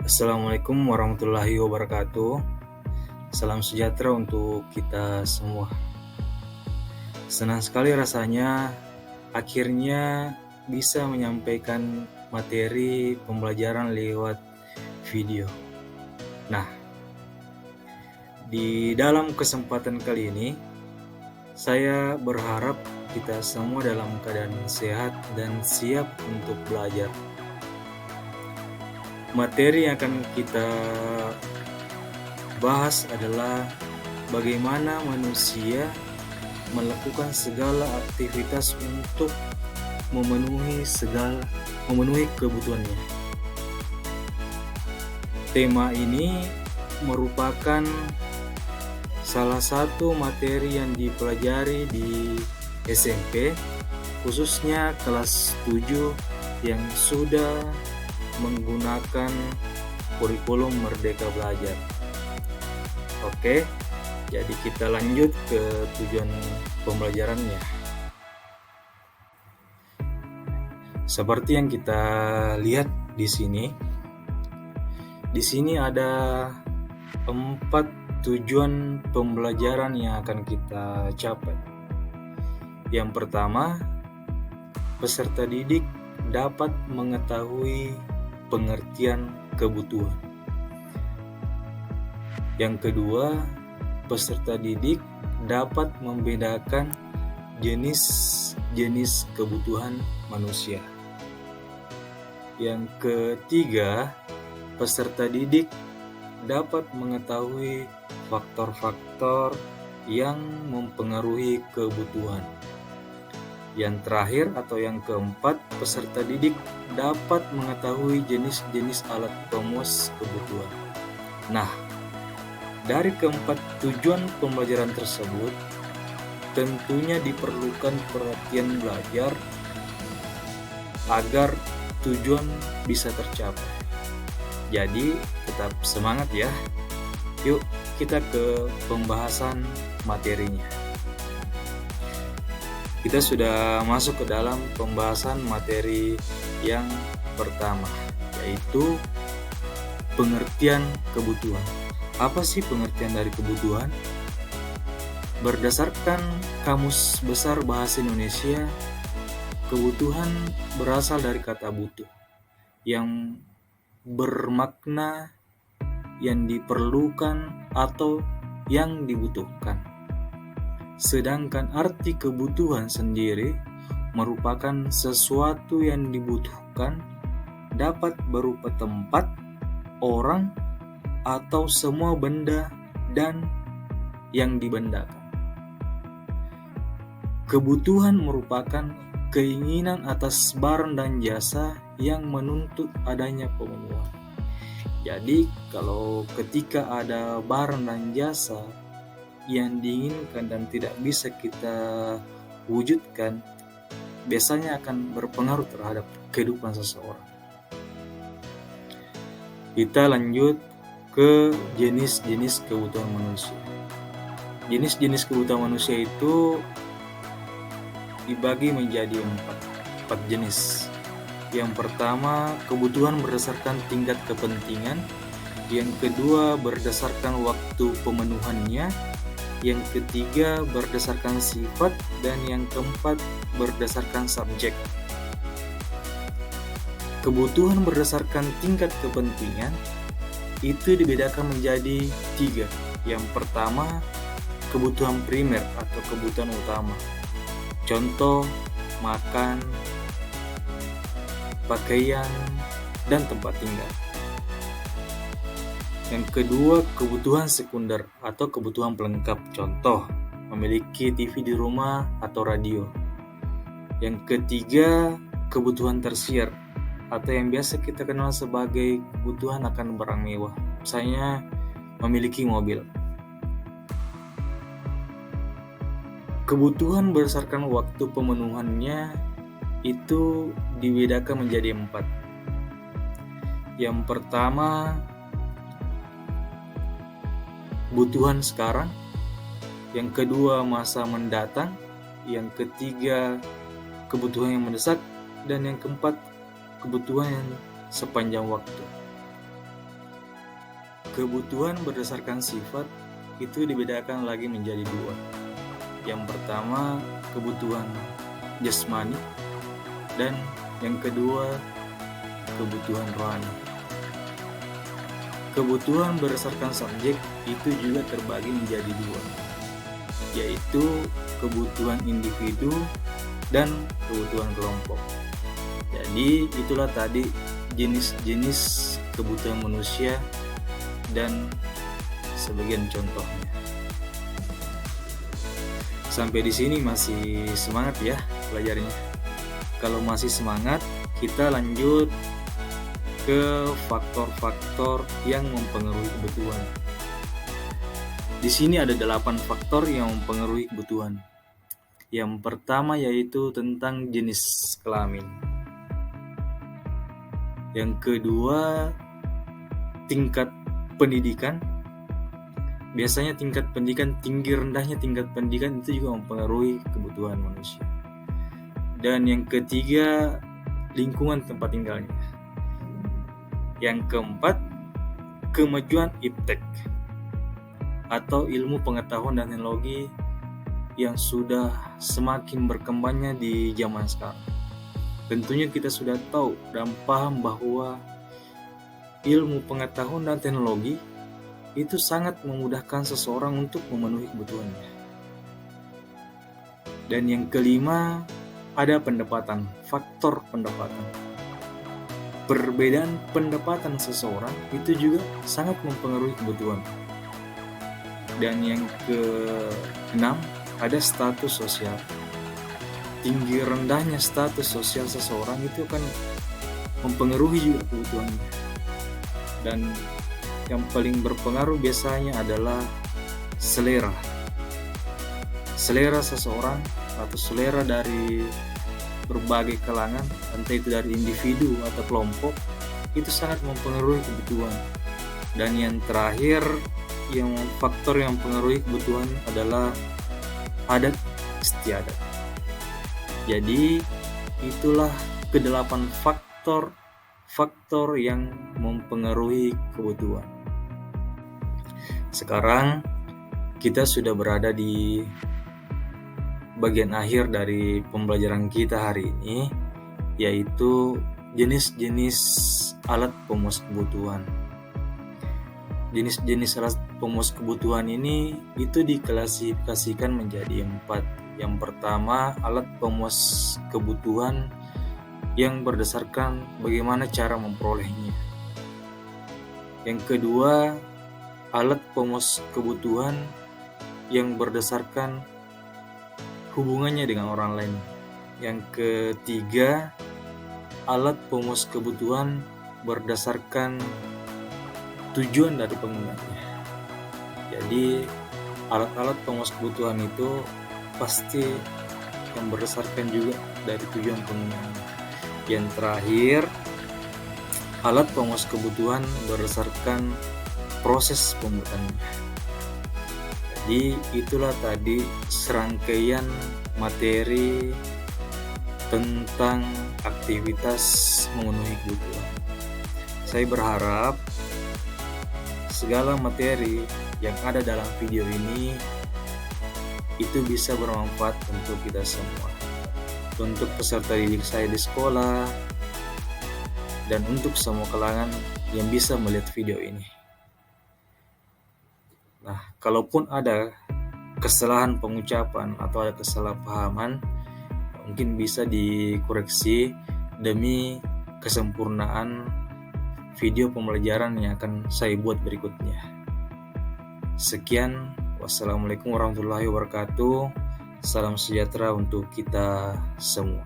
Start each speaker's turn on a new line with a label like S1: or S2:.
S1: Assalamualaikum warahmatullahi wabarakatuh. Salam sejahtera untuk kita semua. Senang sekali rasanya akhirnya bisa menyampaikan materi pembelajaran lewat video. Nah, di dalam kesempatan kali ini saya berharap kita semua dalam keadaan sehat dan siap untuk belajar. Materi yang akan kita bahas adalah bagaimana manusia melakukan segala aktivitas untuk memenuhi kebutuhannya. Tema ini merupakan salah satu materi yang dipelajari di SMP, khususnya kelas 7 yang sudah menggunakan kurikulum Merdeka Belajar. Oke, jadi kita lanjut ke tujuan pembelajarannya. Seperti yang kita lihat di sini ada 4 tujuan pembelajaran yang akan kita capai. Yang pertama, peserta didik dapat mengetahui pengertian kebutuhan. Yang kedua, peserta didik dapat membedakan jenis-jenis kebutuhan manusia. Yang ketiga, peserta didik dapat mengetahui faktor-faktor yang mempengaruhi kebutuhan. Yang terakhir atau yang keempat, peserta didik dapat mengetahui jenis-jenis alat pemuas kebutuhan. Nah, dari keempat tujuan pembelajaran tersebut, tentunya diperlukan perhatian belajar agar tujuan bisa tercapai. Jadi, tetap semangat ya. Yuk, kita ke pembahasan materinya. Kita sudah masuk ke dalam pembahasan materi yang pertama, yaitu pengertian kebutuhan. Apa sih pengertian dari kebutuhan? Berdasarkan Kamus Besar Bahasa Indonesia, kebutuhan berasal dari kata butuh, yang bermakna yang diperlukan atau yang dibutuhkan. Sedangkan arti kebutuhan sendiri merupakan sesuatu yang dibutuhkan, dapat berupa tempat, orang, atau semua benda dan yang dibendakan. Kebutuhan merupakan keinginan atas barang dan jasa yang menuntut adanya pemenuhan. Jadi, kalau ketika ada barang dan jasa yang diinginkan dan tidak bisa kita wujudkan, biasanya akan berpengaruh terhadap kehidupan seseorang. Kita lanjut ke jenis-jenis kebutuhan manusia. Jenis-jenis kebutuhan manusia itu dibagi menjadi empat jenis. Yang pertama, kebutuhan berdasarkan tingkat kepentingan. Yang kedua, berdasarkan waktu pemenuhannya. Yang ketiga, berdasarkan sifat. Dan yang keempat, berdasarkan subjek. Kebutuhan berdasarkan tingkat kepentingan itu dibedakan menjadi 3. Yang pertama, kebutuhan primer atau kebutuhan utama. Contoh, makan, pakaian, dan tempat tinggal. Yang kedua, kebutuhan sekunder atau kebutuhan pelengkap. Contoh, memiliki TV di rumah atau radio. Yang ketiga, kebutuhan tersier atau yang biasa kita kenal sebagai kebutuhan akan barang mewah. Misalnya, memiliki mobil. Kebutuhan berdasarkan waktu pemenuhannya itu dibedakan menjadi 4. Yang pertama, kebutuhan sekarang. Yang kedua, masa mendatang. Yang ketiga, kebutuhan yang mendesak. Dan yang keempat, kebutuhan yang sepanjang waktu. Kebutuhan berdasarkan sifat itu dibedakan lagi menjadi dua. Yang pertama, kebutuhan jasmani, dan yang kedua, kebutuhan rohani. Kebutuhan berdasarkan subjek itu juga terbagi menjadi dua, yaitu kebutuhan individu dan kebutuhan kelompok. Jadi itulah tadi jenis-jenis kebutuhan manusia dan sebagian contohnya. Sampai di sini masih semangat ya belajarnya. Kalau masih semangat, kita lanjut ke faktor-faktor yang mempengaruhi kebutuhan. Di sini ada 8 faktor yang mempengaruhi kebutuhan. Yang pertama yaitu tentang jenis kelamin. Yang kedua, tingkat pendidikan. Biasanya tingkat pendidikan, tinggi rendahnya tingkat pendidikan itu juga mempengaruhi kebutuhan manusia. Dan yang ketiga, lingkungan tempat tinggalnya. Yang keempat, kemajuan iptek atau ilmu pengetahuan dan teknologi yang sudah semakin berkembangnya di zaman sekarang. Tentunya kita sudah tahu dan paham bahwa ilmu pengetahuan dan teknologi itu sangat memudahkan seseorang untuk memenuhi kebutuhannya. Dan yang kelima, ada pendapatan, faktor pendapatan. Perbedaan pendapatan seseorang itu juga sangat mempengaruhi kebutuhan. Dan yang keenam, ada status sosial. Tinggi rendahnya status sosial seseorang itu akan mempengaruhi juga kebutuhannya. Dan yang paling berpengaruh biasanya adalah selera. Selera seseorang atau selera dari berbagai kalangan, entah itu dari individu atau kelompok, itu sangat mempengaruhi kebutuhan. Dan yang terakhir, yang faktor yang mempengaruhi kebutuhan adalah adat istiadat. Jadi itulah ke-8 faktor yang mempengaruhi kebutuhan. Sekarang kita sudah berada di bagian akhir dari pembelajaran kita hari ini, yaitu jenis-jenis alat pemuas kebutuhan. Jenis-jenis alat pemuas kebutuhan ini itu diklasifikasikan menjadi 4. Yang pertama, alat pemuas kebutuhan yang berdasarkan bagaimana cara memperolehnya. Yang kedua, alat pemuas kebutuhan yang berdasarkan hubungannya dengan orang lain. Yang ketiga, alat pemuas kebutuhan berdasarkan tujuan dari penggunanya. Jadi alat-alat pemuas kebutuhan itu pasti yang berdasarkan juga dari tujuan penggunaannya. Yang terakhir, alat pemuas kebutuhan berdasarkan proses pembuatannya. Jadi itulah tadi serangkaian materi tentang aktivitas memenuhi kebutuhan. Saya berharap segala materi yang ada dalam video ini itu bisa bermanfaat untuk kita semua, untuk peserta didik saya di sekolah, dan untuk semua kalangan yang bisa melihat video ini. Nah, kalaupun ada kesalahan pengucapan atau ada kesalahpahaman, mungkin bisa dikoreksi demi kesempurnaan video pembelajaran yang akan saya buat berikutnya. Sekian, wassalamualaikum warahmatullahi wabarakatuh. Salam sejahtera untuk kita semua.